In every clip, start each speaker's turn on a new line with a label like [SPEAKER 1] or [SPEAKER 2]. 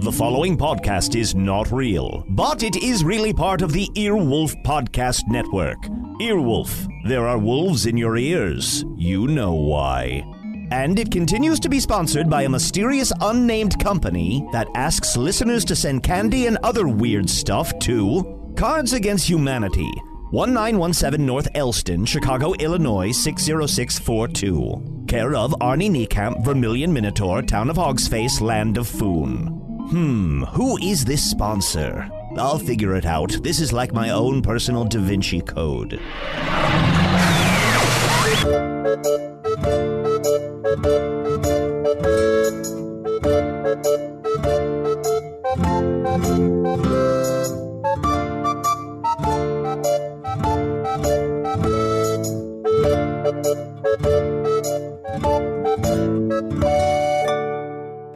[SPEAKER 1] The following podcast is not real, but it is really part of the Earwolf Podcast Network. Earwolf, there are wolves in your ears. You know why. And it continues to be sponsored by a mysterious unnamed company that asks listeners to send candy and other weird stuff to Cards Against Humanity, 1917 North Elston, Chicago, Illinois, 60642. Care of Arnie, Niekamp, Vermilion Minotaur, Town of Hogsface, Land of Foon. Who is this sponsor? I'll figure it out. This is like my own personal Da Vinci Code.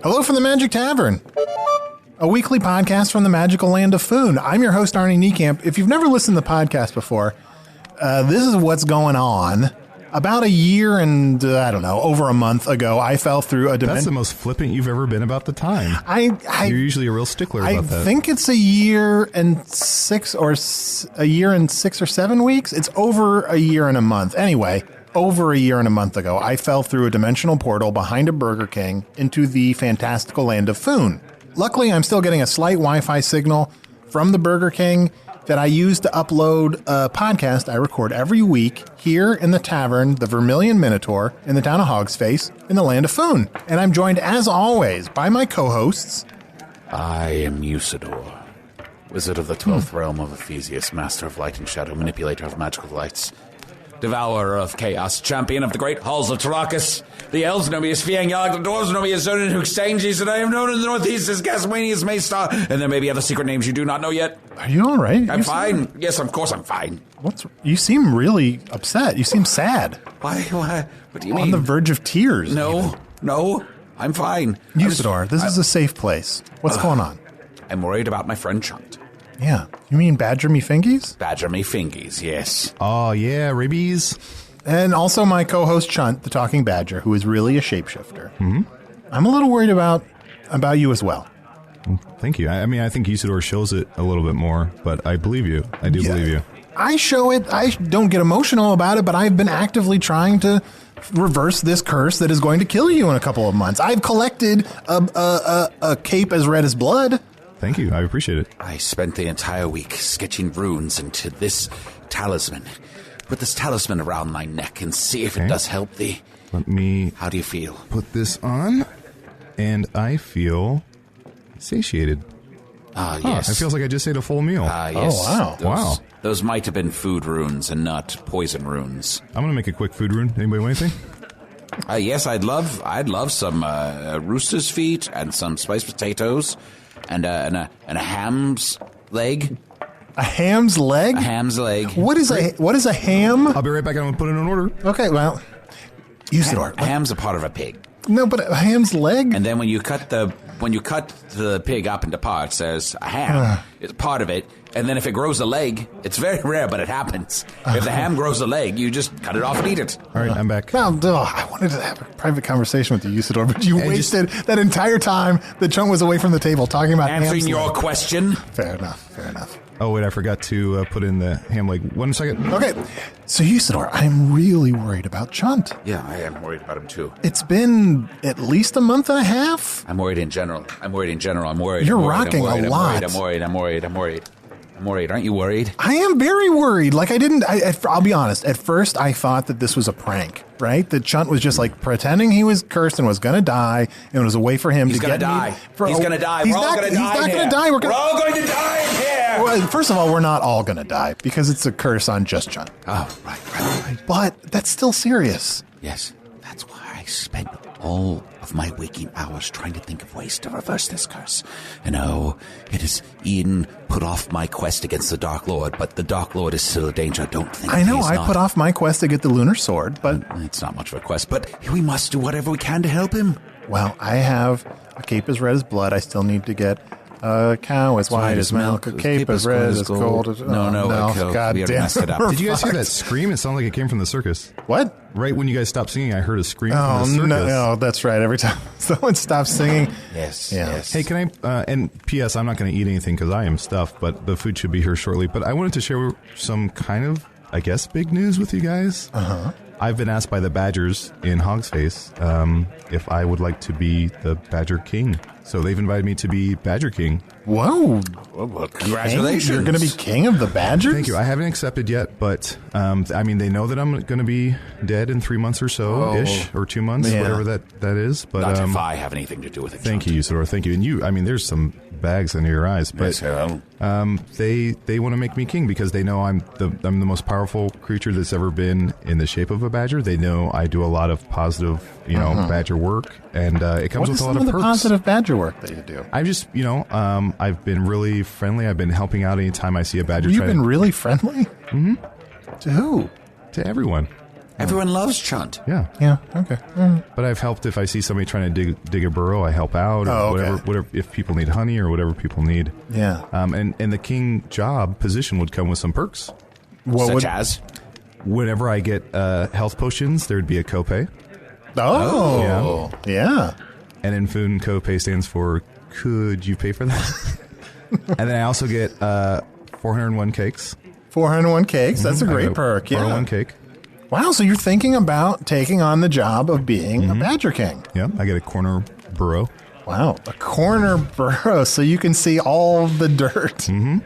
[SPEAKER 2] Hello from the Magic Tavern, a weekly podcast from the magical land of Foon. I'm your host, Arnie Niekamp. If you've never listened to the podcast before, this is what's going on. About a year and, over a month ago, I fell through a dimension.
[SPEAKER 3] That's the most flippant you've ever been about the time. You're usually a real stickler about that.
[SPEAKER 2] I think it's a year and 6 or 7 weeks. It's over a year and a month. Anyway, over a year and a month ago, I fell through a dimensional portal behind a Burger King into the fantastical land of Foon. Luckily, I'm still getting a slight Wi-Fi signal from the Burger King that I use to upload a podcast I record every week here in the Tavern, the Vermilion Minotaur, in the town of Hogsface, in the land of Foon. And I'm joined, as always, by my co-hosts.
[SPEAKER 4] I am Usidore, wizard of the 12th realm of Ephesius, master of light and shadow, manipulator of magical lights, devourer of chaos, champion of the great halls of Tarakas. The elves know me as Fiang Yag, the dwarves know me as Zonin Huxanges, and I am known in the northeast as Gaswanius Maystar, and there may be other secret names you do not know yet.
[SPEAKER 2] Are you all right?
[SPEAKER 4] I'm fine. Yes, of course I'm fine.
[SPEAKER 2] You seem really upset. You seem sad.
[SPEAKER 4] Why? What do you mean?
[SPEAKER 2] On the verge of tears.
[SPEAKER 4] No, I'm fine.
[SPEAKER 2] Usidore, this is a safe place. What's going on?
[SPEAKER 4] I'm worried about my friend Chunt.
[SPEAKER 2] Yeah. You mean Badger Me Fingies?
[SPEAKER 4] Badger me fingies, yes.
[SPEAKER 3] Oh, yeah, ribbies.
[SPEAKER 2] And also my co-host Chunt, the talking badger, who is really a shapeshifter. Mm-hmm. I'm a little worried about you as well.
[SPEAKER 3] Thank you. I think Usidore shows it a little bit more, but I believe you. I do believe you.
[SPEAKER 2] I show it. I don't get emotional about it, but I've been actively trying to reverse this curse that is going to kill you in a couple of months. I've collected a cape as red as blood.
[SPEAKER 3] Thank you. I appreciate it.
[SPEAKER 4] I spent the entire week sketching runes into this talisman. Put this talisman around my neck and see if it does help thee.
[SPEAKER 3] Let me...
[SPEAKER 4] How do you feel?
[SPEAKER 3] Put this on, and I feel satiated.
[SPEAKER 4] Yes.
[SPEAKER 3] It feels like I just ate a full meal.
[SPEAKER 4] Yes.
[SPEAKER 2] Oh, wow.
[SPEAKER 4] Those might have been food runes and not poison runes.
[SPEAKER 3] I'm going to make a quick food rune. Anybody want anything?
[SPEAKER 4] Yes, I'd love some rooster's feet and some spiced potatoes and a ham's leg.
[SPEAKER 2] A ham's leg?
[SPEAKER 4] A ham's leg.
[SPEAKER 2] What is a ham?
[SPEAKER 3] I'll be right back. I'm going to put it in order.
[SPEAKER 2] Okay, well, Usidore.
[SPEAKER 4] A ham's a part of a pig.
[SPEAKER 2] No, but a ham's leg?
[SPEAKER 4] And then when you cut the pig up into parts, there's a ham. It's part of it. And then if it grows a leg, it's very rare, but it happens. If the ham grows a leg, you just cut it off and eat it.
[SPEAKER 3] All right, I'm back.
[SPEAKER 2] Well, I wanted to have a private conversation with you, Usidore, but you wasted that entire time that Chunt was away from the table talking about
[SPEAKER 4] answering your
[SPEAKER 2] leg.
[SPEAKER 4] question.
[SPEAKER 2] Fair enough.
[SPEAKER 3] Oh, wait, I forgot to put in the ham leg. 1 second.
[SPEAKER 2] Okay, so Usidore, I'm really worried about Chunt.
[SPEAKER 4] Yeah, I am worried about him too.
[SPEAKER 2] It's been at least a month and a half.
[SPEAKER 4] I'm worried in general. I'm worried.
[SPEAKER 2] You're rocking a lot.
[SPEAKER 4] I'm worried. Aren't you worried?
[SPEAKER 2] I am very worried. I'll be honest. At first, I thought that this was a prank, right? That Chunt was just pretending he was cursed and was going to die, and it was a way for him
[SPEAKER 4] He's
[SPEAKER 2] to
[SPEAKER 4] gonna
[SPEAKER 2] get
[SPEAKER 4] die. He's going to die.
[SPEAKER 2] He's
[SPEAKER 4] We're all
[SPEAKER 2] not
[SPEAKER 4] going to die.
[SPEAKER 2] He's not going to die.
[SPEAKER 4] We're all going to die here.
[SPEAKER 2] Well, first of all, we're not all going to die because it's a curse on just Chunt.
[SPEAKER 4] Oh, right.
[SPEAKER 2] But that's still serious.
[SPEAKER 4] Yes, that's why I spent all of my waking hours trying to think of ways to reverse this curse. And it has even put off my quest against the Dark Lord, but the Dark Lord is still a danger. Don't think
[SPEAKER 2] I know.
[SPEAKER 4] he's
[SPEAKER 2] I
[SPEAKER 4] not.
[SPEAKER 2] put off my quest to get the Lunar Sword, but
[SPEAKER 4] It's not much of a quest, but we must do whatever we can to help him.
[SPEAKER 2] well, I have a cape as red as blood. I still need to get A cow as white as milk, a cape as red as gold.
[SPEAKER 4] No,
[SPEAKER 2] God
[SPEAKER 4] we already
[SPEAKER 2] damn
[SPEAKER 4] messed it up.
[SPEAKER 2] We're
[SPEAKER 3] Did you guys hear that
[SPEAKER 2] fucked.
[SPEAKER 3] scream? It sounded like it came from the circus.
[SPEAKER 2] What?
[SPEAKER 3] Right when you guys stopped singing, I heard a scream
[SPEAKER 2] Oh,
[SPEAKER 3] from the circus.
[SPEAKER 2] no, that's right. Every time someone stops singing.
[SPEAKER 4] Yes,
[SPEAKER 2] Yeah.
[SPEAKER 4] yes.
[SPEAKER 3] Hey, can I, and P.S., I'm not going to eat anything because I am stuffed, but the food should be here shortly. But I wanted to share some kind of, I guess, big news with you guys. Uh-huh. I've been asked by the Badgers in Hogsface if I would like to be the Badger King. So they've invited me to be Badger King.
[SPEAKER 2] Whoa.
[SPEAKER 4] Well, congratulations.
[SPEAKER 2] You're going to be king of the Badgers?
[SPEAKER 3] Thank you. I haven't accepted yet, but I mean, they know that I'm going to be dead in 3 months or so-ish, or 2 months,
[SPEAKER 2] Yeah.
[SPEAKER 3] whatever that is. But
[SPEAKER 4] Not if I have anything to do with it.
[SPEAKER 3] thank you, Usidore. Thank you. And you, I mean, there's some bags under your eyes, but
[SPEAKER 4] Yes, well.
[SPEAKER 3] they want to make me king because they know I'm the most powerful creature that's ever been in the shape of a badger. They know I do a lot of positive, badger work, and it comes
[SPEAKER 2] What
[SPEAKER 3] with
[SPEAKER 2] is
[SPEAKER 3] a lot
[SPEAKER 2] some
[SPEAKER 3] of
[SPEAKER 2] of the
[SPEAKER 3] perks.
[SPEAKER 2] positive Badger work that you do?
[SPEAKER 3] I've just, I've been really friendly. I've been helping out anytime I see a badger.
[SPEAKER 2] You've been really friendly? Mm-hmm. To who?
[SPEAKER 3] to everyone.
[SPEAKER 4] Everyone loves Chunt.
[SPEAKER 3] Yeah.
[SPEAKER 2] Yeah, okay.
[SPEAKER 3] But I've helped if I see somebody trying to dig a burrow, I help out. Or
[SPEAKER 2] Oh, okay.
[SPEAKER 3] whatever, if people need honey or whatever people need.
[SPEAKER 2] Yeah.
[SPEAKER 3] And the king job position would come with some perks.
[SPEAKER 2] What
[SPEAKER 4] Such
[SPEAKER 2] would...
[SPEAKER 4] as?
[SPEAKER 3] Whenever I get health potions, there'd be a copay.
[SPEAKER 2] Oh, yeah.
[SPEAKER 3] And in Foon, copay stands for could you pay for that? And then I also get 401 cakes.
[SPEAKER 2] 401 cakes. That's a
[SPEAKER 3] I
[SPEAKER 2] great
[SPEAKER 3] get
[SPEAKER 2] perk.
[SPEAKER 3] 401
[SPEAKER 2] Yeah.
[SPEAKER 3] cake.
[SPEAKER 2] Wow, so you're thinking about taking on the job of being a Badger King.
[SPEAKER 3] Yeah, I get a corner burrow.
[SPEAKER 2] Wow, a corner burrow so you can see all the dirt. Mm-hmm.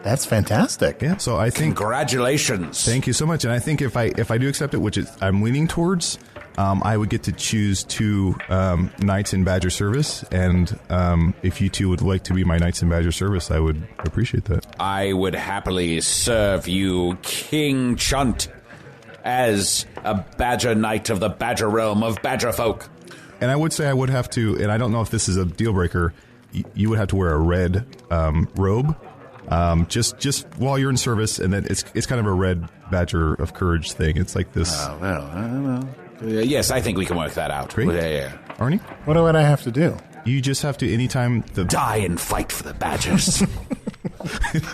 [SPEAKER 2] That's fantastic.
[SPEAKER 3] Yeah, so I think...
[SPEAKER 4] Congratulations.
[SPEAKER 3] Thank you so much. And I think if I do accept it, which is I'm leaning towards, I would get to choose 2 Knights in Badger Service. And if you two would like to be my Knights in Badger Service, I would appreciate that.
[SPEAKER 4] I would happily serve you, King Chunt, as a Badger Knight of the Badger realm of Badger folk.
[SPEAKER 3] And I would say I would have to, and I don't know if this is a deal breaker, you would have to wear a red robe. Just while you're in service, and then it's kind of a red Badger of Courage thing. It's like this.
[SPEAKER 4] Yes, I think we can work that out.
[SPEAKER 3] Great.
[SPEAKER 4] Yeah.
[SPEAKER 3] Arnie,
[SPEAKER 2] What would I have to do?
[SPEAKER 3] you just have to anytime the
[SPEAKER 4] Die and fight for the Badgers.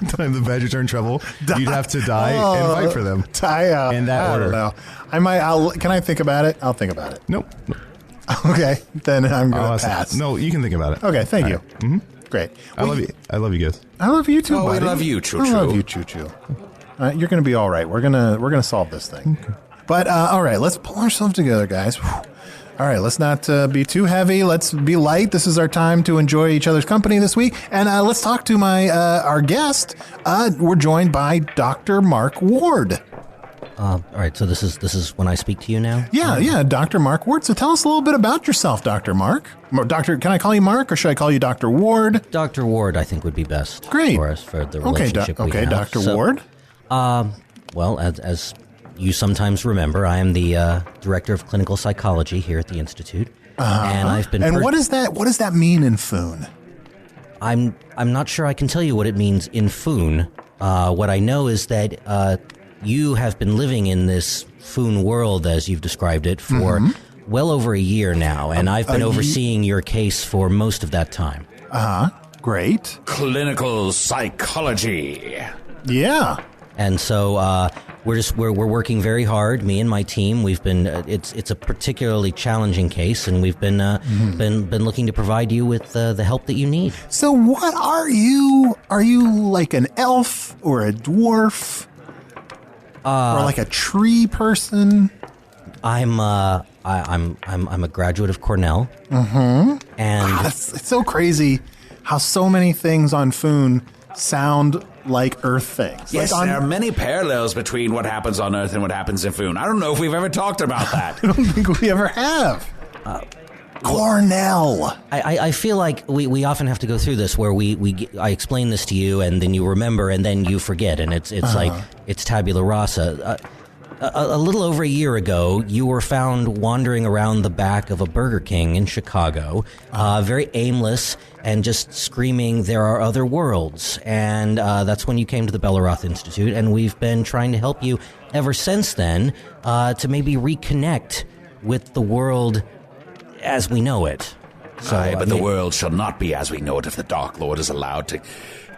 [SPEAKER 3] time the Badgers are in trouble, you'd have to die and fight for them. In that
[SPEAKER 2] I
[SPEAKER 3] order.
[SPEAKER 2] don't know. I might. Can I think about it? I'll think about it.
[SPEAKER 3] Nope.
[SPEAKER 2] Okay, then I'm
[SPEAKER 3] I'll
[SPEAKER 2] going
[SPEAKER 3] ask-
[SPEAKER 2] to pass.
[SPEAKER 3] No, you can think about it.
[SPEAKER 2] Okay, thank you. Mm-hmm. Great.
[SPEAKER 3] I love you. I love you guys.
[SPEAKER 2] I love you too,
[SPEAKER 4] Oh, we
[SPEAKER 2] buddy.
[SPEAKER 4] love you, Choo
[SPEAKER 2] I love
[SPEAKER 4] Choo.
[SPEAKER 2] you, Choo Choo. You're going to be all right. We're gonna solve this thing. Okay. But all right, let's pull ourselves together, guys. Whew. All right, let's not be too heavy. Let's be light. This is our time to enjoy each other's company this week. And let's talk to our guest. We're joined by Dr. Mark Ward.
[SPEAKER 5] All right, so this is when I speak to you now?
[SPEAKER 2] Yeah, Dr. Mark Ward. So tell us a little bit about yourself, Dr. Mark. Doctor, can I call you Mark or should I call you Dr. Ward?
[SPEAKER 5] Dr. Ward, I think, would be best
[SPEAKER 2] Great.
[SPEAKER 5] for us for the
[SPEAKER 2] Okay,
[SPEAKER 5] relationship we have.
[SPEAKER 2] Dr.
[SPEAKER 5] So,
[SPEAKER 2] Ward.
[SPEAKER 5] Well, as you sometimes remember, I am the director of clinical psychology here at the Institute. And I've been...
[SPEAKER 2] And what does that mean in Foon?
[SPEAKER 5] I'm not sure I can tell you what it means in Foon. What I know is that you have been living in this Foon world, as you've described it, for well over a year now, and I've been overseeing your case for most of that time.
[SPEAKER 2] Great.
[SPEAKER 4] Clinical psychology.
[SPEAKER 2] Yeah.
[SPEAKER 5] And so we're working very hard. Me and my team. We've been. It's a particularly challenging case, and we've been looking to provide you with the help that you need.
[SPEAKER 2] So what are you? Are you like an elf or a dwarf? Or like a tree person?
[SPEAKER 5] I'm a graduate of Cornell. And
[SPEAKER 2] It's so crazy how so many things on Foon sound like Earth things.
[SPEAKER 4] Yes,
[SPEAKER 2] like
[SPEAKER 4] there are many parallels between what happens on Earth and what happens in Foon. I don't know if we've ever talked about that.
[SPEAKER 2] I don't think we ever have. Cornell.
[SPEAKER 5] I feel like we often have to go through this where I explain this to you and then you remember and then you forget, and it's like it's tabula rasa. A little over a year ago, you were found wandering around the back of a Burger King in Chicago, very aimless and just screaming, "There are other worlds." And that's when you came to the Belleroth Institute, and we've been trying to help you ever since then to maybe reconnect with the world as we know it. So,
[SPEAKER 4] Aye, but the world shall not be as we know it if the Dark Lord is allowed to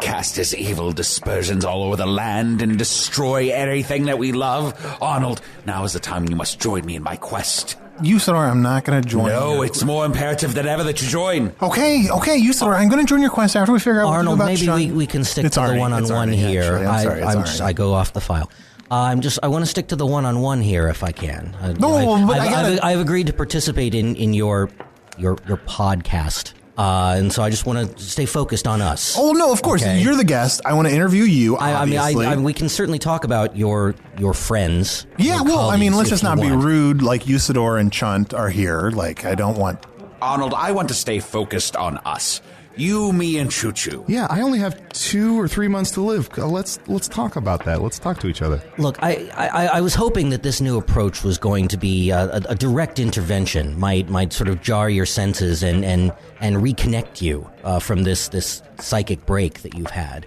[SPEAKER 4] cast his evil dispersions all over the land and destroy everything that we love. Arnold, now is the time you must join me in my quest.
[SPEAKER 2] Usidore, I'm not going to join you.
[SPEAKER 4] No, it's more imperative than ever that you join.
[SPEAKER 2] Okay, Usidore, I'm going to join your quest after we figure out
[SPEAKER 5] Arnold,
[SPEAKER 2] what to do about
[SPEAKER 5] maybe
[SPEAKER 2] Chunt.
[SPEAKER 5] we can stick to the
[SPEAKER 2] Arnie.
[SPEAKER 5] one-on-one
[SPEAKER 2] Arnie,
[SPEAKER 5] here.
[SPEAKER 2] actually. I'm sorry, it's Arnie.
[SPEAKER 5] I go off the file. I want to stick to the one-on-one here if I can. I've agreed to participate in your podcast. And so I just want to stay focused on us.
[SPEAKER 2] Oh, no, of course. Okay. You're the guest. I want to interview you, obviously.
[SPEAKER 5] We can certainly talk about your friends.
[SPEAKER 2] Yeah, well, let's just not be rude like Usidore and Chunt are here. Like, I don't want...
[SPEAKER 4] Arnold, I want to stay focused on us. You, me, and Choo-Choo.
[SPEAKER 3] Yeah, I only have 2 or 3 months to live. Let's talk about that. Let's talk to each other.
[SPEAKER 5] Look, I was hoping that this new approach was going to be a direct intervention, might sort of jar your senses and reconnect you from this psychic break that you've had.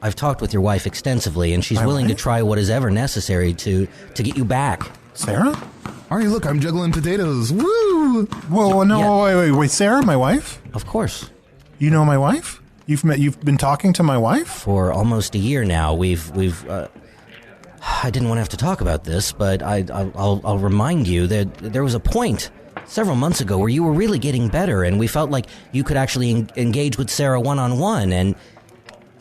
[SPEAKER 5] I've talked with your wife extensively, and she's willing to try what is ever necessary to get you back.
[SPEAKER 2] Sarah?
[SPEAKER 3] Arnie, look, I'm juggling potatoes. Woo!
[SPEAKER 2] Whoa, no, yeah. wait, Sarah, my wife?
[SPEAKER 5] Of course.
[SPEAKER 2] You know my wife? You've been talking to my wife?
[SPEAKER 5] For almost a year now. We've I didn't want to have to talk about this, but I'll remind you that there was a point several months ago where you were really getting better, and we felt like you could actually engage with Sarah one-on-one, and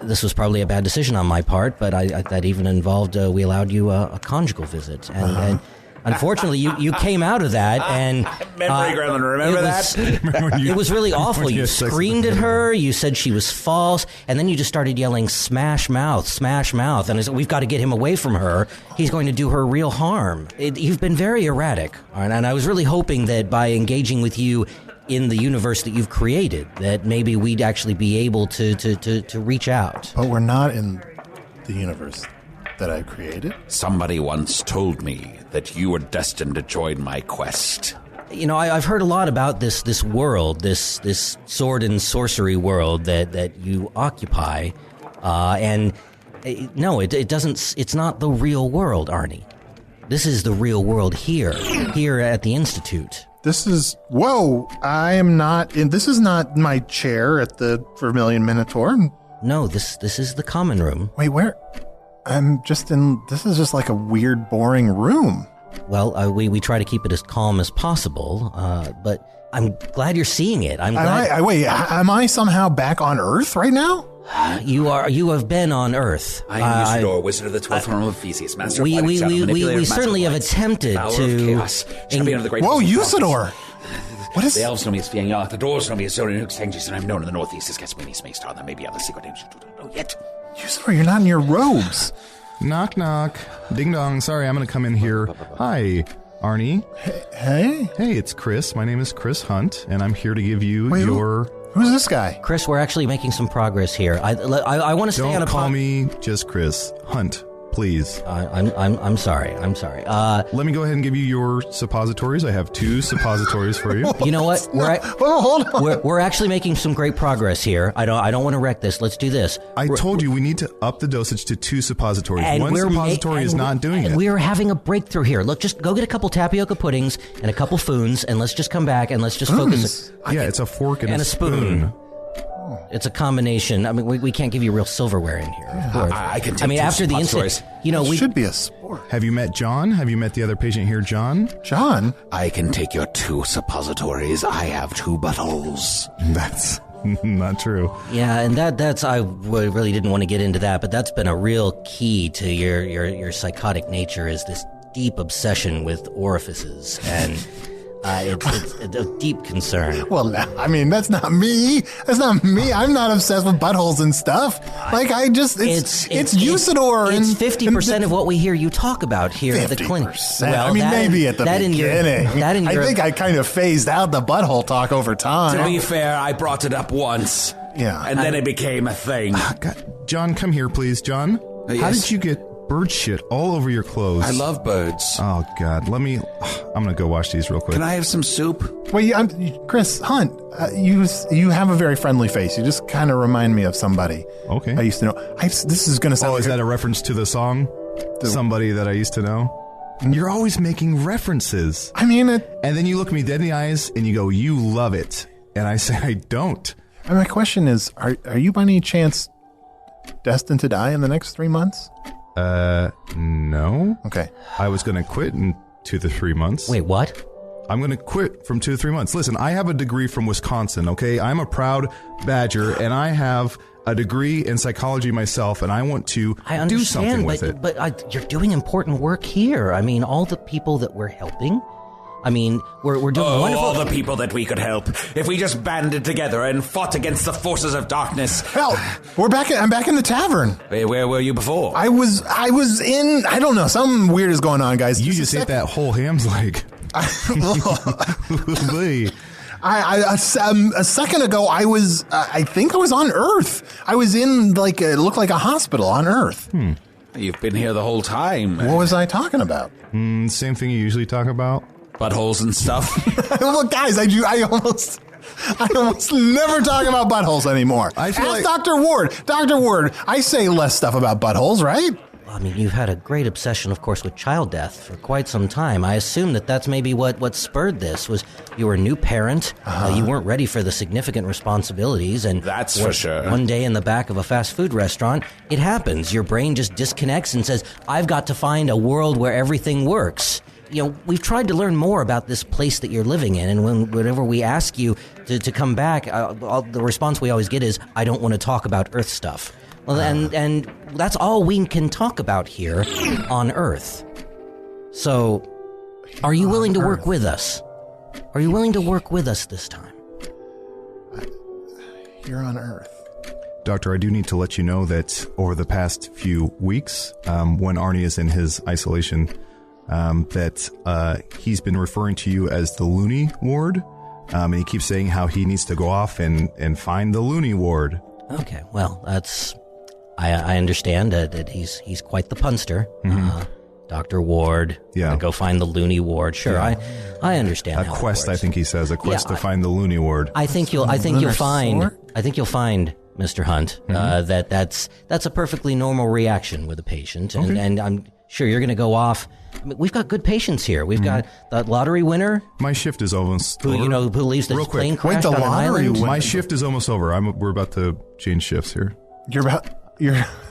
[SPEAKER 5] this was probably a bad decision on my part, but that even involved we allowed you a conjugal visit, and unfortunately, you came out of that, and
[SPEAKER 4] Memory Gremlin, remember that?
[SPEAKER 5] It was really awful. You screamed at her. You said she was false, and then you just started yelling, "Smash mouth, smash mouth!" And I said, "We've got to get him away from her. He's going to do her real harm." You've been very erratic, and I was really hoping that by engaging with you in the universe that you've created, that maybe we'd actually be able to reach out.
[SPEAKER 2] But we're not in the universe that I created.
[SPEAKER 4] Somebody once told me that you were destined to join my quest.
[SPEAKER 5] You know, I've heard a lot about this world, this sword and sorcery world that you occupy, and no, it doesn't. It's not the real world, Arnie. This is the real world here at the Institute.
[SPEAKER 2] This is I am not in. This is not my chair at the Vermilion Minotaur.
[SPEAKER 5] No, this is the common room.
[SPEAKER 2] Wait, where? I'm just in. This is just like a weird, boring room.
[SPEAKER 5] Well, we try to keep it as calm as possible, but I'm glad you're seeing it. I'm glad.
[SPEAKER 2] Wait, am I somehow back on Earth right now?
[SPEAKER 5] You have been on Earth.
[SPEAKER 4] I am Usidore, wizard of the 12th realm of Theseus, master of
[SPEAKER 5] we
[SPEAKER 4] of
[SPEAKER 5] certainly have attempted to.
[SPEAKER 4] Chaos, champion of the great.
[SPEAKER 2] Whoa, Usidore! What is
[SPEAKER 4] the elves know me as Fiangyal, the dwarves know me as Zorin Huxtangis, and I'm known in the northeast as Gatsby Smaystar, and there may be other secret names you don't know yet.
[SPEAKER 2] Usidore, you're not in your robes.
[SPEAKER 3] Knock, knock. Ding dong. Sorry, I'm going to come in here. Hi, Arnie.
[SPEAKER 2] Hey?
[SPEAKER 3] Hey, it's Chris. My name is Chris Hunt, and I'm here to give you your...
[SPEAKER 2] Who's this guy?
[SPEAKER 5] Chris, we're actually making some progress here. I want to stay on a...
[SPEAKER 3] Don't call me just Chris. Hunt, please.
[SPEAKER 5] I'm sorry.
[SPEAKER 3] Let me go ahead and give you your suppositories. I have 2 suppositories for you.
[SPEAKER 5] You know what?
[SPEAKER 2] Hold on.
[SPEAKER 5] We're actually making some great progress here. I don't want to wreck this. Let's do this.
[SPEAKER 3] I told you we need to up the dosage to 2 suppositories. One suppository is not doing it.
[SPEAKER 5] We're having a breakthrough here. Look, just go get a couple tapioca puddings and a couple Foons, and let's just come back and let's just focus.
[SPEAKER 3] Yeah, it's a fork and a spoon.
[SPEAKER 5] It's a combination. I mean, we can't give you real silverware in here. Of course.
[SPEAKER 4] I can take
[SPEAKER 5] after the incident, we
[SPEAKER 2] should be a sport.
[SPEAKER 3] Have you met John? Have you met the other patient here, John?
[SPEAKER 2] John?
[SPEAKER 4] I can take your 2 suppositories. I have 2 bottles.
[SPEAKER 3] That's not true.
[SPEAKER 5] Yeah, and that's I really didn't want to get into that, but that's been a real key to your psychotic nature, is this deep obsession with orifices, and it's a deep concern.
[SPEAKER 2] Well, that's not me. I'm not obsessed with buttholes and stuff. Like, it's Usidore.
[SPEAKER 5] It's 50% of what we hear you talk about here at the clinic.
[SPEAKER 2] Well, maybe at the beginning. I think I kind of phased out the butthole talk over time.
[SPEAKER 4] To be fair, I brought it up once.
[SPEAKER 2] Yeah.
[SPEAKER 4] And then it became a thing.
[SPEAKER 3] God. John, come here, please. John,
[SPEAKER 4] yes?
[SPEAKER 3] How did you get bird shit all over your clothes?
[SPEAKER 4] I love birds.
[SPEAKER 3] Oh, God. I'm going to go wash these real quick.
[SPEAKER 4] Can I have some soup?
[SPEAKER 2] Wait, Chris Hunt, you have a very friendly face. You just kind of remind me of somebody.
[SPEAKER 3] Okay.
[SPEAKER 2] I used to know. This is going to sound
[SPEAKER 3] is that a reference to the song? Somebody that I used to know? You're always making references.
[SPEAKER 2] And
[SPEAKER 3] then you look me dead in the eyes and you go, you love it. And I say I don't.
[SPEAKER 2] And my question is, are you by any chance destined to die in the next 3 months?
[SPEAKER 3] No.
[SPEAKER 2] Okay.
[SPEAKER 3] I was going to quit in 2 to 3 months.
[SPEAKER 5] Wait, what?
[SPEAKER 3] I'm going to quit from 2 to 3 months. Listen, I have a degree from Wisconsin, okay? I'm a proud Badger, and I have a degree in psychology myself, and I want to do something with it.
[SPEAKER 5] But you're doing important work here. I mean, all the people that we're helping. I mean, we're doing wonderful.
[SPEAKER 4] All the people that we could help if we just banded together and fought against the forces of darkness.
[SPEAKER 2] Hell, I'm back in the tavern.
[SPEAKER 4] Where were you before?
[SPEAKER 2] I was in, I don't know, something weird is going on, guys.
[SPEAKER 3] You just ate that whole ham's leg.
[SPEAKER 2] A second ago, I think I was on Earth. I was in, it looked like a hospital on Earth.
[SPEAKER 4] You've been here the whole time.
[SPEAKER 2] What was I talking about?
[SPEAKER 3] Same thing you usually talk about.
[SPEAKER 4] Buttholes and stuff.
[SPEAKER 2] Look, guys, I almost never talk about buttholes anymore. Ask Dr. Ward. Dr. Ward, I say less stuff about buttholes, right?
[SPEAKER 5] I mean, you've had a great obsession, of course, with child death for quite some time. I assume that's maybe what spurred this, was you were a new parent, you weren't ready for the significant responsibilities, and
[SPEAKER 4] that's for sure.
[SPEAKER 5] One day in the back of a fast food restaurant, it happens. Your brain just disconnects and says, I've got to find a world where everything works. You know, we've tried to learn more about this place that you're living in, and whenever we ask you to come back, the response we always get is, I don't want to talk about Earth stuff. Well, and that's all we can talk about here on Earth. So, are you willing to work with us? Are you willing to work with us this time?
[SPEAKER 2] Here on Earth.
[SPEAKER 3] Doctor, I do need to let you know that over the past few weeks, when Arnie is in his isolation, that he's been referring to you as the Loony Ward, and he keeps saying how he needs to go off and find the Loony Ward.
[SPEAKER 5] Okay, well, that's... I understand that he's quite the punster. Dr. Ward, go find the Loony Ward. Sure, I understand.
[SPEAKER 3] A quest, I think he says, to find the Loony Ward.
[SPEAKER 5] I think you'll find, Mr. Hunt, that's a perfectly normal reaction with a patient, and I'm sure you're going to go off. I mean, we've got good patients here. We've got the lottery winner.
[SPEAKER 3] My shift is almost over.
[SPEAKER 5] Who believes that his plane crashed on an island.
[SPEAKER 3] My shift is almost over. We're about to change shifts here.
[SPEAKER 2] You're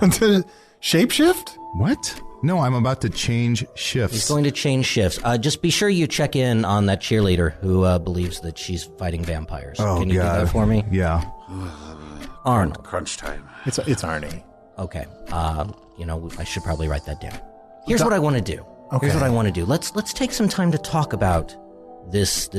[SPEAKER 2] to shapeshift?
[SPEAKER 3] What? No, I'm about to change shifts.
[SPEAKER 5] He's going to change shifts. Just be sure you check in on that cheerleader who believes that she's fighting vampires.
[SPEAKER 3] Oh,
[SPEAKER 5] Can you do that for me?
[SPEAKER 3] Yeah.
[SPEAKER 5] Arnold.
[SPEAKER 4] Crunch time.
[SPEAKER 2] It's Arnie.
[SPEAKER 5] Okay. I should probably write that down. Here's what I want to do.
[SPEAKER 2] Okay.
[SPEAKER 5] Here's what I want to do. Let's take some time to talk about this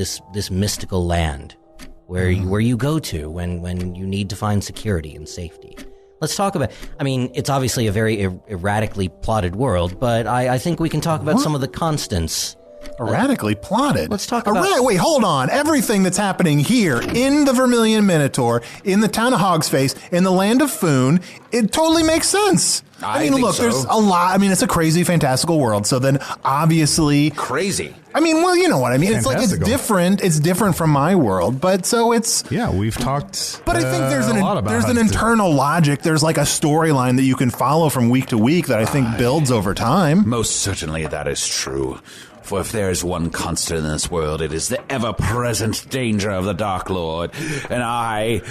[SPEAKER 5] mystical land where you go to when you need to find security and safety. Let's talk about... I mean, it's obviously a very erratically plotted world, but I think we can talk about some of the constants.
[SPEAKER 2] Erratically plotted?
[SPEAKER 5] Let's talk about...
[SPEAKER 2] Wait, hold on. Everything that's happening here in the Vermilion Minotaur, in the town of Hogsface, in the land of Foon, it totally makes sense. I mean, look, there's a lot... I mean, it's a crazy, fantastical world, so then obviously...
[SPEAKER 4] Crazy?
[SPEAKER 2] I mean, well, you know what I mean. It's different. It's different from my world, but so it's...
[SPEAKER 3] Yeah, we've talked
[SPEAKER 2] But I think there's an
[SPEAKER 3] an
[SPEAKER 2] internal logic. There's like a storyline that you can follow from week to week that I think builds over time.
[SPEAKER 4] Most certainly that is true. For if there is one constant in this world, it is the ever-present danger of the Dark Lord. And I,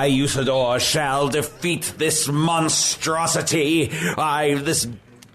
[SPEAKER 4] Usidore, shall defeat this monstrosity. This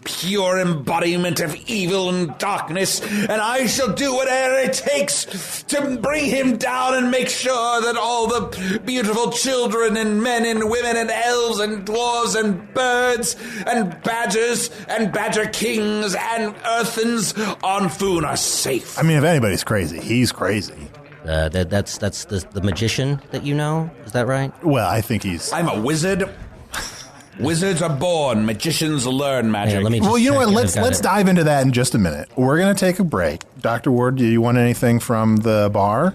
[SPEAKER 4] pure embodiment of evil and darkness, and I shall do whatever it takes to bring him down and make sure that all the beautiful children and men and women and elves and dwarves and birds and badgers and badger kings and earthens on Foon are safe.
[SPEAKER 2] I mean, if anybody's crazy, he's crazy.
[SPEAKER 5] That's the magician that you know? Is that right?
[SPEAKER 2] Well, I think I'm
[SPEAKER 4] a wizard. Wizards are born, magicians learn magic.
[SPEAKER 2] Well, you know what? Let's dive into that in just a minute. We're going to take a break. Dr. Ward, do you want anything from the bar?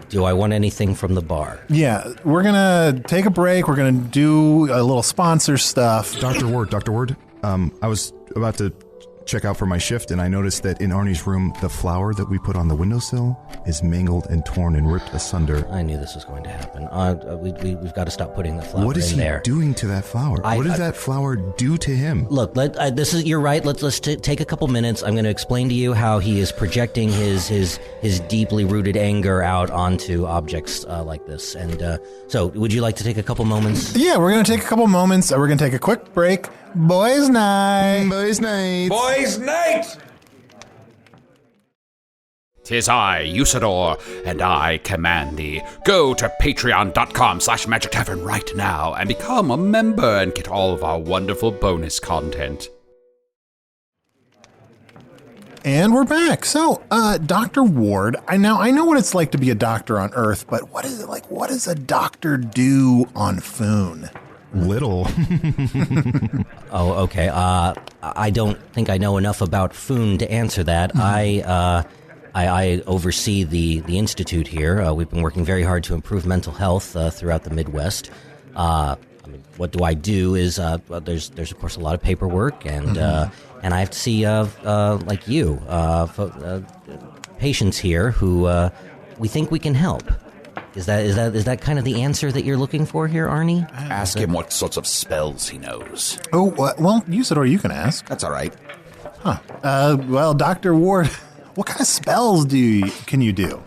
[SPEAKER 5] Do I want anything from the bar?
[SPEAKER 2] Yeah, we're going to take a break. We're going to do a little sponsor stuff.
[SPEAKER 3] Dr. Ward, I was about to check out for my shift, and I noticed that in Arnie's room, the flower that we put on the windowsill is mangled and torn and ripped asunder.
[SPEAKER 5] I knew this was going to happen. We've got to stop putting the flower
[SPEAKER 3] What is
[SPEAKER 5] in
[SPEAKER 3] he
[SPEAKER 5] there.
[SPEAKER 3] doing to that flower? What did that flower do to him?
[SPEAKER 5] Look, you're right. Let's take a couple minutes. I'm going to explain to you how he is projecting his deeply rooted anger out onto objects like this. And so, would you like to take a couple moments?
[SPEAKER 2] Yeah, we're going to take a couple moments. We're going to take a quick break. Boys' night.
[SPEAKER 3] Boys' night.
[SPEAKER 4] Boys' night! 'Tis I, Usidore, and I command thee. Go to patreon.com/Magic Tavern right now and become a member and get all of our wonderful bonus content.
[SPEAKER 2] And we're back. So, Dr. Ward, I know what it's like to be a doctor on Earth, but what is it like? What does a doctor do on Foon?
[SPEAKER 3] Little.
[SPEAKER 5] Oh, okay. I don't think I know enough about Foon to answer that. I oversee the institute here. We've been working very hard to improve mental health throughout the Midwest. What do I do is there's of course a lot of paperwork, and I have to see like you patients here who we think we can help. Is that kind of the answer that you're looking for here, Arnie?
[SPEAKER 4] Ask him what sorts of spells he knows.
[SPEAKER 2] Oh, well, Usidore, you can ask.
[SPEAKER 4] That's all right.
[SPEAKER 2] Huh. Well, Dr. Ward, what kind of spells can you do?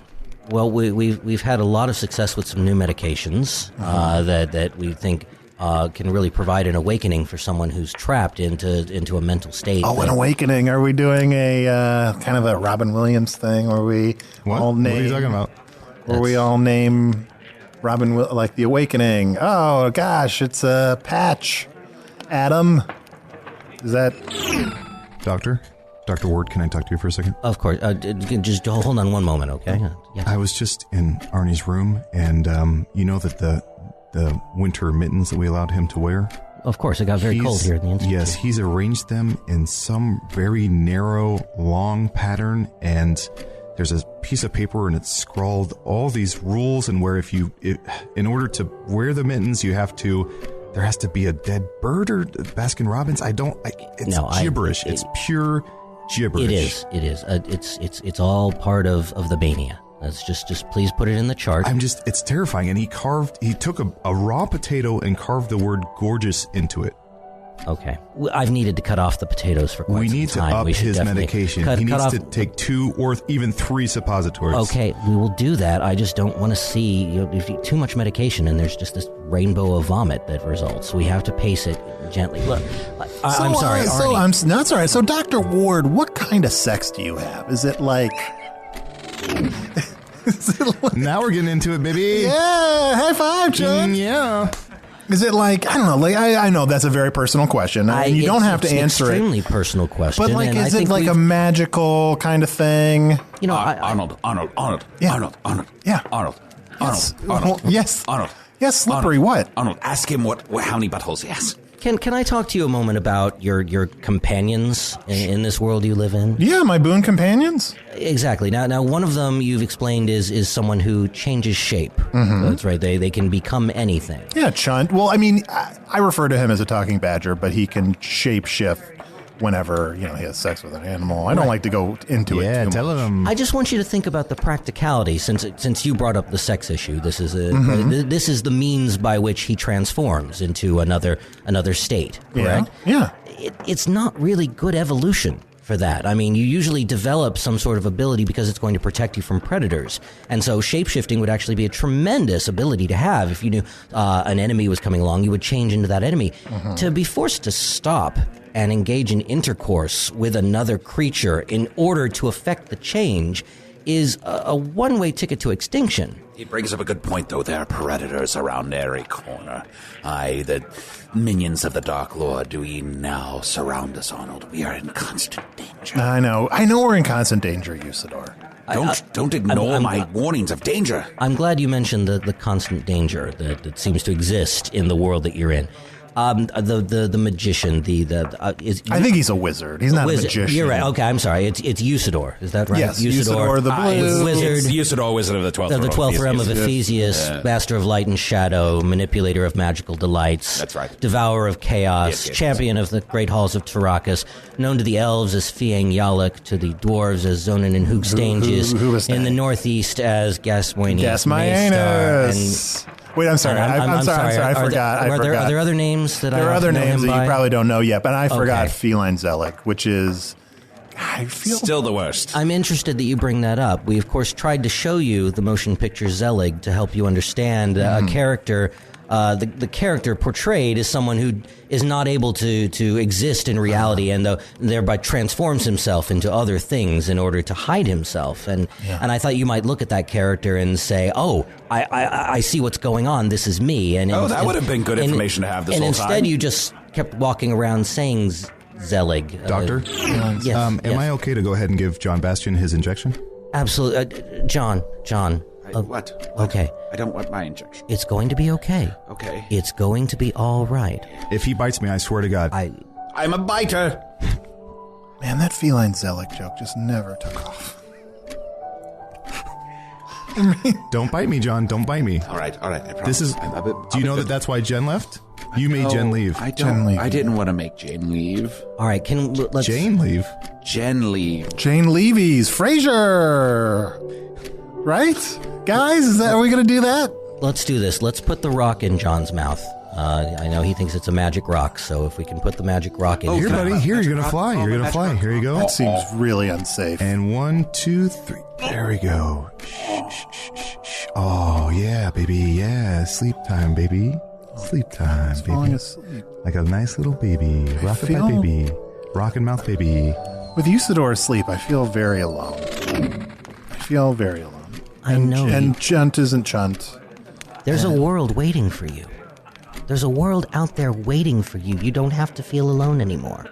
[SPEAKER 5] Well, we've had a lot of success with some new medications that we think can really provide an awakening for someone who's trapped into a mental state.
[SPEAKER 2] Oh, an awakening. Are we doing a kind of a Robin Williams thing where we all name...
[SPEAKER 3] What are you talking about?
[SPEAKER 2] Where we all name Robin, like the Awakening. Oh, gosh, it's a Patch. Adam. Is that...
[SPEAKER 3] Dr. Ward, can I talk to you for a second?
[SPEAKER 5] Of course. Just hold on one moment, okay? Yeah.
[SPEAKER 3] I was just in Arnie's room, and you know that the winter mittens that we allowed him to wear?
[SPEAKER 5] Of course, it got very cold here at the Institute.
[SPEAKER 3] Yes, he's arranged them in some very narrow, long pattern, and there's a piece of paper and it's scrawled all these rules, and where in order to wear the mittens, there has to be a dead bird or Baskin Robbins. It's gibberish. It's pure gibberish.
[SPEAKER 5] It is. It's all part of the mania. Let's just please put it in the chart.
[SPEAKER 3] It's terrifying. And he took a raw potato and carved the word gorgeous into it.
[SPEAKER 5] Okay. I've needed to cut off the potatoes for quite some time.
[SPEAKER 3] We need to up his medication. He needs to take 2 or even 3 suppositories.
[SPEAKER 5] Okay, we will do that. I just don't want to see if you eat too much medication and there's just this rainbow of vomit that results. We have to pace it gently. Look, I'm sorry, Arnie.
[SPEAKER 2] That's all right. So, Dr. Ward, what kind of sex do you have? Is it like...
[SPEAKER 3] Now we're getting into it, baby.
[SPEAKER 2] Yeah, high five, Chunt.
[SPEAKER 3] Yeah.
[SPEAKER 2] Is it like, I don't know, like I know that's a very personal question. You don't have to answer it.
[SPEAKER 5] It's an extremely personal question.
[SPEAKER 2] But like, is it like a magical kind of thing?
[SPEAKER 5] You know,
[SPEAKER 4] Arnold.
[SPEAKER 2] Yeah.
[SPEAKER 4] Arnold.
[SPEAKER 2] Yeah.
[SPEAKER 4] Arnold.
[SPEAKER 2] Yes.
[SPEAKER 4] Arnold.
[SPEAKER 2] Yes.
[SPEAKER 4] Arnold.
[SPEAKER 2] Yes, Slippery,
[SPEAKER 4] Arnold.
[SPEAKER 2] what?
[SPEAKER 4] Arnold, ask him how many buttholes he has.
[SPEAKER 5] Can I talk to you a moment about your companions in this world you live in?
[SPEAKER 2] Yeah, my boon companions.
[SPEAKER 5] Exactly. Now, one of them you've explained is someone who changes shape.
[SPEAKER 2] Mm-hmm.
[SPEAKER 5] That's right. They can become anything.
[SPEAKER 2] Yeah, Chunt. Well, I mean, I refer to him as a talking badger, but he can shape shift whenever he has sex with an animal. I don't like to go into it.
[SPEAKER 3] Yeah,
[SPEAKER 2] too
[SPEAKER 3] tell
[SPEAKER 2] much.
[SPEAKER 3] him.
[SPEAKER 5] I just want you to think about the practicality. Since you brought up the sex issue, this is this is the means by which he transforms into another state. Correct?
[SPEAKER 2] Yeah.
[SPEAKER 5] It's not really good evolution for that. I mean, you usually develop some sort of ability because it's going to protect you from predators. And so shapeshifting would actually be a tremendous ability to have. If you knew an enemy was coming along, you would change into that enemy. Mm-hmm. To be forced to stop and engage in intercourse with another creature in order to affect the change is a one-way ticket to extinction.
[SPEAKER 4] He brings up a good point, though. There are predators around every corner. Aye, the minions of the Dark Lord do even now surround us, Arnold. We are in constant danger.
[SPEAKER 2] I know we're in constant danger, Usidore.
[SPEAKER 4] Don't ignore my warnings of danger.
[SPEAKER 5] I'm glad you mentioned the constant danger that seems to exist in the world that you're in. The magician,
[SPEAKER 2] I think he's a wizard. He's not a magician.
[SPEAKER 5] You're right. Okay, I'm sorry. It's Usidore. Is that right?
[SPEAKER 2] Yes, Usidore the Blue.
[SPEAKER 5] Wizard.
[SPEAKER 4] It's Usidore, Wizard of the 12th
[SPEAKER 5] Of the 12th realm of Ephesius, Master of Light and Shadow, Manipulator of Magical Delights.
[SPEAKER 4] That's right.
[SPEAKER 5] Devourer of Chaos,
[SPEAKER 4] Yes.
[SPEAKER 5] Champion of the Great Halls of Tarakas, known to the elves as Fiang Yalak, to the dwarves as Zonin and Hoogstanges, in the northeast as Gasmoini.
[SPEAKER 2] Gasmoenus. Wait, I'm sorry. I'm sorry. I forgot.
[SPEAKER 5] Are there other names that
[SPEAKER 2] there are other names that you probably don't know yet, but I forgot
[SPEAKER 5] Okay.
[SPEAKER 2] Feline Zelig, which is. I feel
[SPEAKER 4] Still the worst.
[SPEAKER 5] I'm interested that you bring that up. We, of course, tried to show you the motion picture Zelig to help you understand a character. The character portrayed is someone who is not able to exist in reality and thereby transforms himself into other things in order to hide himself. And I thought you might look at that character and say, oh, I see what's going on. This is me. And
[SPEAKER 4] that would have been good information to have this whole time.
[SPEAKER 5] And instead you just kept walking around saying Zelig.
[SPEAKER 3] Doctor?
[SPEAKER 5] Yes.
[SPEAKER 3] Am I okay to go ahead and give John Bastion his injection?
[SPEAKER 5] Absolutely. John.
[SPEAKER 4] What?
[SPEAKER 5] Okay.
[SPEAKER 4] I don't want my injection.
[SPEAKER 5] It's going to be okay.
[SPEAKER 4] Okay.
[SPEAKER 5] It's going to be all right.
[SPEAKER 3] If he bites me, I swear to God.
[SPEAKER 4] I'm a biter.
[SPEAKER 2] Man, that Feline Zelig joke just never took off.
[SPEAKER 3] Don't bite me, John. Don't bite me.
[SPEAKER 4] All right. I promise.
[SPEAKER 3] This is. Do you know that that's why Jen left? You made Jen leave.
[SPEAKER 4] I
[SPEAKER 2] Jen
[SPEAKER 4] don't.
[SPEAKER 2] leave.
[SPEAKER 4] I didn't want to make Jane leave.
[SPEAKER 5] All right, let's...
[SPEAKER 3] Jane leave?
[SPEAKER 4] Jen leave.
[SPEAKER 2] Jane Levy's Frasier. Right? Guys, are we going to do that?
[SPEAKER 5] Let's do this. Let's put the rock in John's mouth. I know he thinks it's a magic rock, so if we can put the magic rock in...
[SPEAKER 3] Here, buddy. Here, you're going to fly. You're going to fly. Here you go.
[SPEAKER 2] That seems really unsafe.
[SPEAKER 3] And 1, 2, 3. There we go. Shh. Oh, yeah, baby. Yeah. Sleep time, baby. Sleep time, baby.
[SPEAKER 2] Falling asleep.
[SPEAKER 3] Like a nice little baby. Rockabye baby. Rockin' mouth baby.
[SPEAKER 2] With Usidore asleep, I feel very alone.
[SPEAKER 5] I know.
[SPEAKER 2] And Chunt isn't Chunt.
[SPEAKER 5] There's a world waiting for you. There's a world out there waiting for you. You don't have to feel alone anymore.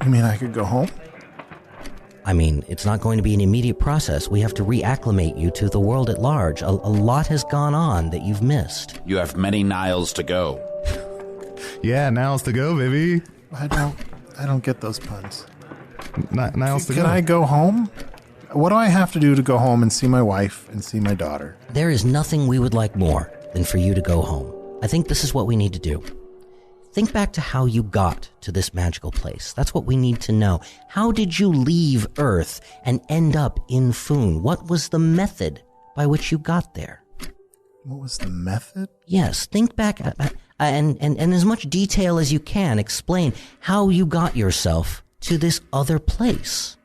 [SPEAKER 2] You mean I could go home?
[SPEAKER 5] I mean, it's not going to be an immediate process. We have to reacclimate you to the world at large. A lot has gone on that you've missed.
[SPEAKER 4] You have many Niles to go.
[SPEAKER 3] Yeah, Niles to go, baby.
[SPEAKER 2] I don't get those puns.
[SPEAKER 3] Niles to go.
[SPEAKER 2] Can I go home? What do I have to do to go home and see my wife and see my daughter?
[SPEAKER 5] There is nothing we would like more than for you to go home. I think this is what we need to do. Think back to how you got to this magical place. That's what we need to know. How did you leave Earth and end up in Foon? What was the method by which you got there?
[SPEAKER 2] What was the method?
[SPEAKER 5] Yes, think back and as much detail as you can, explain how you got yourself to this other place.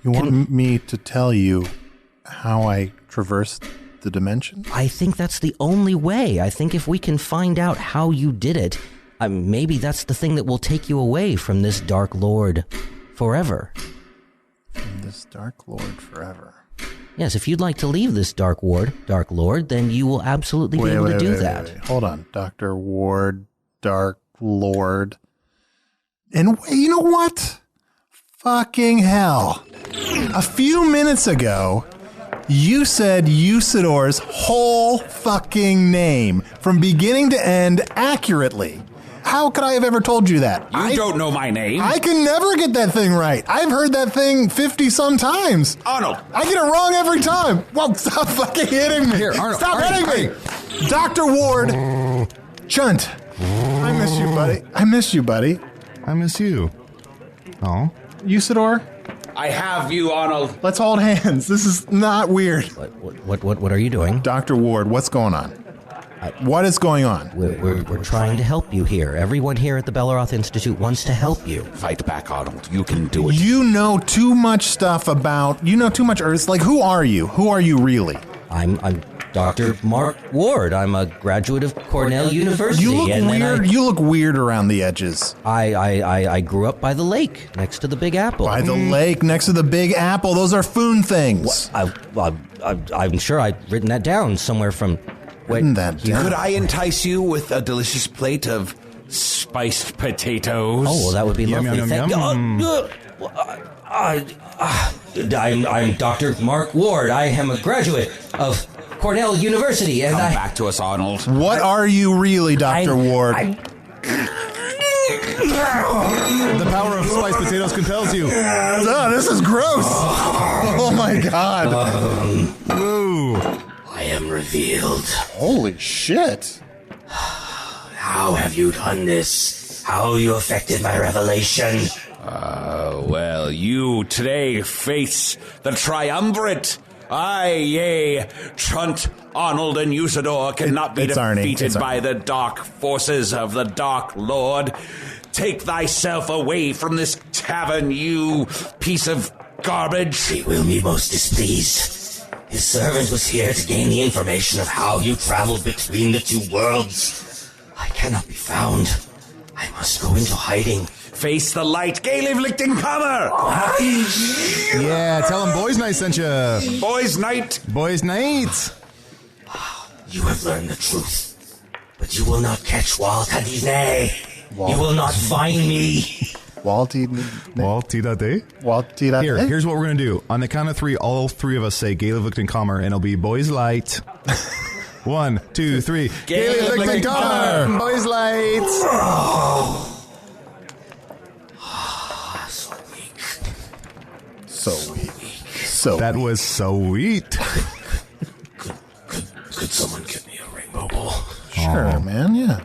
[SPEAKER 2] You want me to tell you how I traversed the dimension?
[SPEAKER 5] I think that's the only way. I think if we can find out how you did it, maybe that's the thing that will take you away from this Dark Lord forever.
[SPEAKER 2] From this Dark Lord forever.
[SPEAKER 5] Yes, if you'd like to leave this Dark Lord, then you will absolutely be able to do that.
[SPEAKER 2] Wait. Hold on. Dr. Ward, Dark Lord. And you know what? Fucking hell. A few minutes ago, you said Usidore's whole fucking name from beginning to end accurately. How could I have ever told you that?
[SPEAKER 4] You don't know my name.
[SPEAKER 2] I can never get that thing right. I've heard that thing 50 some times.
[SPEAKER 4] Arnold.
[SPEAKER 2] I get it wrong every time. Well, stop fucking hitting me.
[SPEAKER 3] Here, Arnold.
[SPEAKER 2] Stop hitting me. Dr. Ward. Chunt. I miss you, buddy.
[SPEAKER 3] I miss you. Oh.
[SPEAKER 2] Usidore,
[SPEAKER 4] I have you, Arnold.
[SPEAKER 2] let's hold hands. This is not weird.
[SPEAKER 5] What are you doing?
[SPEAKER 2] Dr. Ward, what's going on? What is going on?
[SPEAKER 5] We're trying to help you here. Everyone here at the Belleroth Institute wants to help you.
[SPEAKER 4] Fight back, Arnold. You can do it.
[SPEAKER 2] You know too much stuff about, too much Earth. Like, who are you? Who are you really?
[SPEAKER 5] I'm Dr. Mark Ward. I'm a graduate of Cornell University.
[SPEAKER 2] You look weird. You look weird around the edges.
[SPEAKER 5] I grew up by the lake next to the Big Apple.
[SPEAKER 2] By the lake next to the Big Apple. Those are Foon things.
[SPEAKER 5] I'm sure I've written that down somewhere from...
[SPEAKER 2] Written that down.
[SPEAKER 4] Could I entice you with a delicious plate of spiced potatoes?
[SPEAKER 5] Oh, well, that would be
[SPEAKER 3] Yum,
[SPEAKER 5] lovely.
[SPEAKER 3] yum, yum,
[SPEAKER 5] I'm Dr. Mark Ward. I am a graduate of Cornell University, and
[SPEAKER 4] Come back to us, Arnold.
[SPEAKER 2] What are you really, Dr. Ward?
[SPEAKER 3] The power of spiced potatoes compels you.
[SPEAKER 2] Oh, this is gross. Oh my god.
[SPEAKER 3] Ooh.
[SPEAKER 6] I am revealed.
[SPEAKER 2] Holy shit.
[SPEAKER 6] How have you done this? How you affected my revelation?
[SPEAKER 4] Well, you today face the triumvirate. Yea, Chunt, Arnold, and Usidore cannot be defeated by the dark forces of the Dark Lord. Take thyself away from this tavern, you piece of garbage.
[SPEAKER 6] He will be most displeased. His servant was here to gain the information of how you traveled between the two worlds. I cannot be found. I must go into hiding.
[SPEAKER 4] Face the light, Gaelic comer!
[SPEAKER 3] Yeah, tell him Boys Night sent you.
[SPEAKER 4] Boys Night!
[SPEAKER 3] Boys Night!
[SPEAKER 6] You have learned the truth, but you will not catch Waltadine. You will not find me.
[SPEAKER 3] Walty-da-day?
[SPEAKER 2] Walty-da-day?
[SPEAKER 3] Here's what we're going to do. On the count of three, all three of us say Gaelic and Comer, and it'll be Boys Light. 1, 2, 3. Gaelic and Comer! Boys Light!
[SPEAKER 2] So
[SPEAKER 3] that was so sweet.
[SPEAKER 6] Could someone get me a rainbow bowl?
[SPEAKER 2] Sure, man, yeah.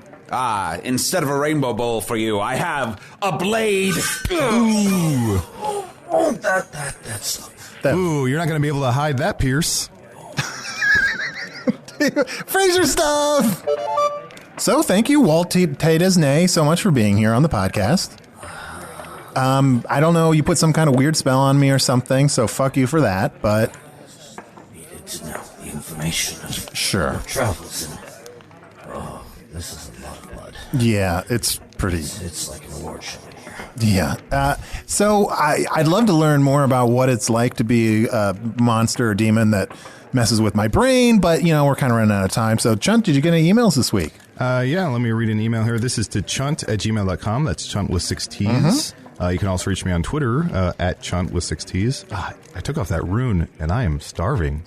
[SPEAKER 4] Instead of a rainbow bowl for you, I have a blade.
[SPEAKER 3] Ooh.
[SPEAKER 6] Oh, that's
[SPEAKER 3] Ooh, you're not going to be able to hide that, Pierce.
[SPEAKER 2] Fraser stuff! So thank you, Walty-da-day, so much for being here on the podcast. I don't know, you put some kind of weird spell on me or something, so fuck you for that, but...
[SPEAKER 6] Needed to know the information of
[SPEAKER 2] sure.
[SPEAKER 6] Travels in. Oh, this is a lot of blood.
[SPEAKER 2] Yeah, it's pretty...
[SPEAKER 6] It's like an award show in here.
[SPEAKER 2] Yeah. So I'd love to learn more about what it's like to be a monster or demon that messes with my brain, but, we're kind of running out of time. So, Chunt, did you get any emails this week?
[SPEAKER 3] Yeah, let me read an email here. This is to chunt@gmail.com. That's Chunt with 6 T's. Mm-hmm. You can also reach me on Twitter at Chunt with 6 T's. I took off that rune, and I am starving.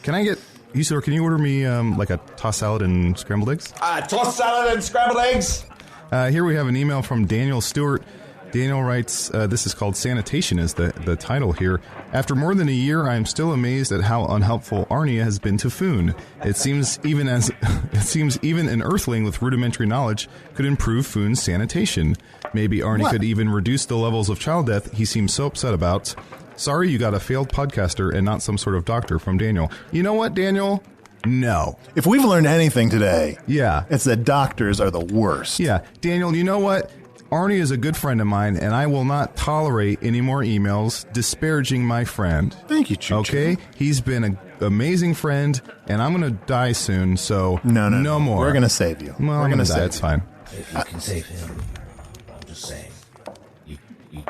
[SPEAKER 3] Can I get... Usidore, can you order me like a tossed salad and scrambled eggs?
[SPEAKER 4] Tossed salad and scrambled eggs?
[SPEAKER 3] Here we have an email from Daniel Stewart. Daniel writes, this is called Sanitation is the title here. After more than a year, I am still amazed at how unhelpful Arnie has been to Foon. It seems even an Earthling with rudimentary knowledge could improve Foon's sanitation. Maybe Arnie could even reduce the levels of child death he seems so upset about. Sorry you got a failed podcaster and not some sort of doctor from Daniel. You know what, Daniel? No.
[SPEAKER 2] If we've learned anything today,
[SPEAKER 3] yeah,
[SPEAKER 2] it's that doctors are the worst.
[SPEAKER 3] Yeah. Daniel, you know what? Arnie is a good friend of mine, and I will not tolerate any more emails disparaging my friend.
[SPEAKER 2] Thank you, Choo.
[SPEAKER 3] Okay? He's been an amazing friend, and I'm going to die soon, so no more.
[SPEAKER 2] We're going to save you.
[SPEAKER 3] Well,
[SPEAKER 2] we're
[SPEAKER 3] going to die. It's fine.
[SPEAKER 6] If you can save him, I'm just saying.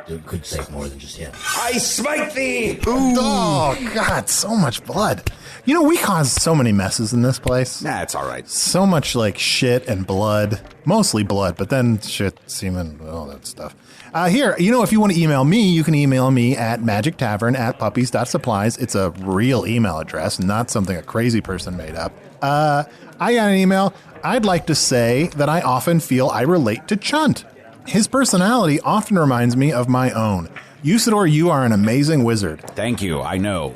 [SPEAKER 6] You could save more than just him.
[SPEAKER 4] I smite thee!
[SPEAKER 2] Ooh. Oh, God, so much blood. We caused so many messes in this place.
[SPEAKER 4] Nah, it's all right.
[SPEAKER 2] So much, shit and blood. Mostly blood, but then shit, semen, all that stuff. Here, if you want to email me, you can email me at magictavern@puppies.supplies. It's a real email address, not something a crazy person made up. I got an email. I'd like to say that I often feel I relate to Chunt. His personality often reminds me of my own. Usidore, you are an amazing wizard.
[SPEAKER 4] Thank you, I know.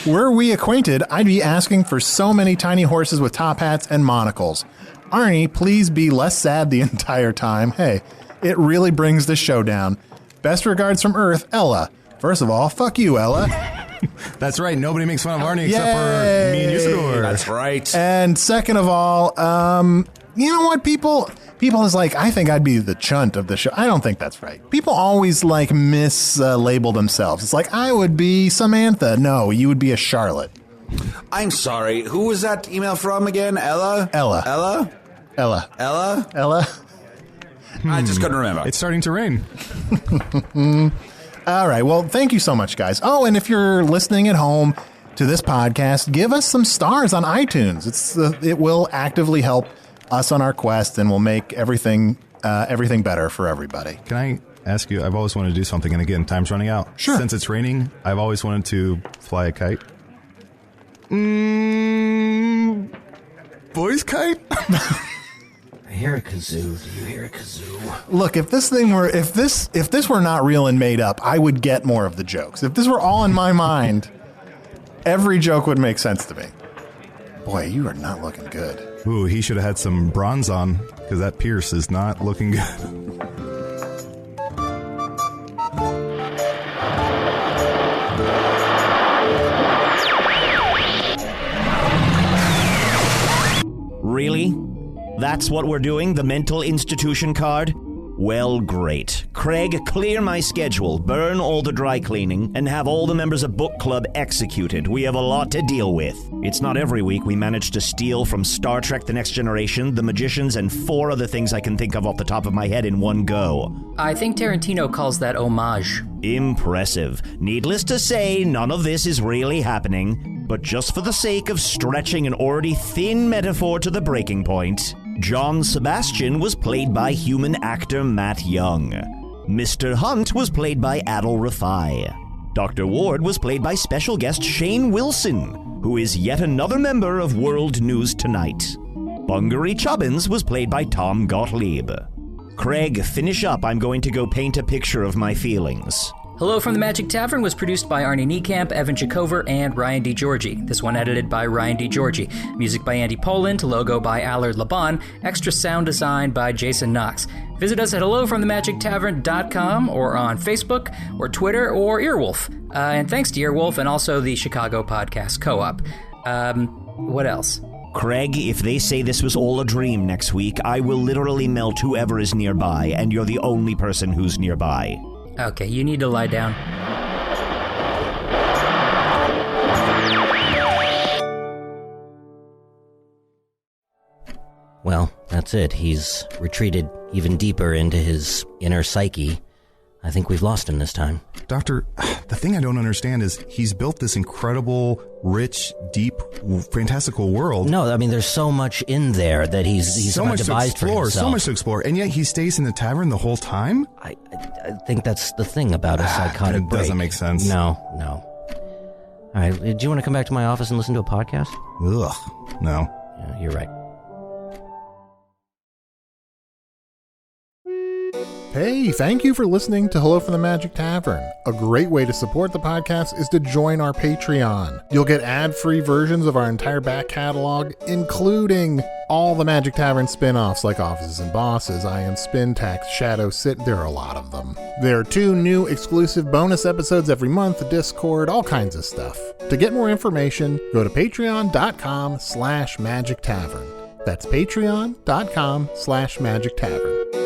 [SPEAKER 2] Were we acquainted, I'd be asking for so many tiny horses with top hats and monocles. Arnie, please be less sad the entire time. Hey, it really brings the show down. Best regards from Earth, Ella. First of all, fuck you, Ella.
[SPEAKER 3] That's right. Nobody makes fun of Arnie except for me and Usidore.
[SPEAKER 4] That's right.
[SPEAKER 2] And second of all, you know what, people is I think I'd be the Chunt of the show. I don't think that's right. People always mislabel themselves. It's I would be Samantha. No, you would be a Charlotte.
[SPEAKER 4] I'm sorry. Who was that email from again? Ella?
[SPEAKER 2] Ella.
[SPEAKER 4] I just couldn't remember.
[SPEAKER 3] It's starting to rain.
[SPEAKER 2] All right. Well, thank you so much, guys. Oh, and if you're listening at home to this podcast, give us some stars on iTunes. It will actively help us on our quest, and will make everything better for everybody.
[SPEAKER 3] Can I ask you, I've always wanted to do something, and again, time's running out.
[SPEAKER 2] Sure.
[SPEAKER 3] Since it's raining, I've always wanted to fly a kite. Boys kite?
[SPEAKER 6] I hear a kazoo. Do you hear a kazoo?
[SPEAKER 2] Look, if this were not real and made up, I would get more of the jokes. If this were all in my mind, every joke would make sense to me. Boy, you are not looking good.
[SPEAKER 3] Ooh, he should have had some bronze on, because that Pierce is not looking good.
[SPEAKER 1] Really? That's what we're doing? The mental institution card? Well, great. Craig, clear my schedule, burn all the dry cleaning, and have all the members of book club executed. We have a lot to deal with. It's not every week we manage to steal from Star Trek The Next Generation, The Magicians, and 4 other things I can think of off the top of my head in one go.
[SPEAKER 7] I think Tarantino calls that homage.
[SPEAKER 1] Impressive. Needless to say, none of this is really happening, but just for the sake of stretching an already thin metaphor to the breaking point, John Sebastian was played by human actor Matt Young. Mr. Hunt was played by Adal Rifai. Dr. Ward was played by special guest Shane Wilson, who is yet another member of World News Tonight. Bungaree Chubbins was played by Tom Gottlieb. Craig, finish up. I'm going to go paint a picture of my feelings.
[SPEAKER 7] Hello from the Magic Tavern was produced by Arnie Niekamp, Evan Jacover, and Ryan DiGiorgi. This one edited by Ryan DiGiorgi. Music by Andy Poland, logo by Allard Laban, extra sound design by Jason Knox. Visit us at hellofromthemagictavern.com or on Facebook or Twitter or Earwolf. And thanks to Earwolf and also the Chicago Podcast Co-op. What else?
[SPEAKER 1] Craig, if they say this was all a dream next week, I will literally melt whoever is nearby, and you're the only person who's nearby.
[SPEAKER 7] Okay, you need to lie down.
[SPEAKER 5] Well, that's it. He's retreated even deeper into his inner psyche. I think we've lost him this time.
[SPEAKER 3] Doctor, the thing I don't understand is he's built this incredible, rich, deep, fantastical world.
[SPEAKER 5] No, I mean, there's so much in there that he's
[SPEAKER 3] so much to
[SPEAKER 5] devised for
[SPEAKER 3] explore,
[SPEAKER 5] himself.
[SPEAKER 3] so much to explore, and yet he stays in the tavern the whole time?
[SPEAKER 5] I think that's the thing about a psychotic
[SPEAKER 3] It
[SPEAKER 5] break.
[SPEAKER 3] doesn't make sense.
[SPEAKER 5] No. All right, do you want to come back to my office and listen to a podcast?
[SPEAKER 3] Ugh, no.
[SPEAKER 5] Yeah, you're right.
[SPEAKER 2] Hey, thank you for listening to Hello from the Magic Tavern. A great way to support the podcast is to join our Patreon. You'll get ad-free versions of our entire back catalog, including all the Magic Tavern spin-offs like Offices and Bosses, Ion Spintax, Shadow Sit. There are a lot of them. There are 2 new exclusive bonus episodes every month, Discord, all kinds of stuff. To get more information, go to patreon.com/Magic Tavern. That's patreon.com/Magic Tavern.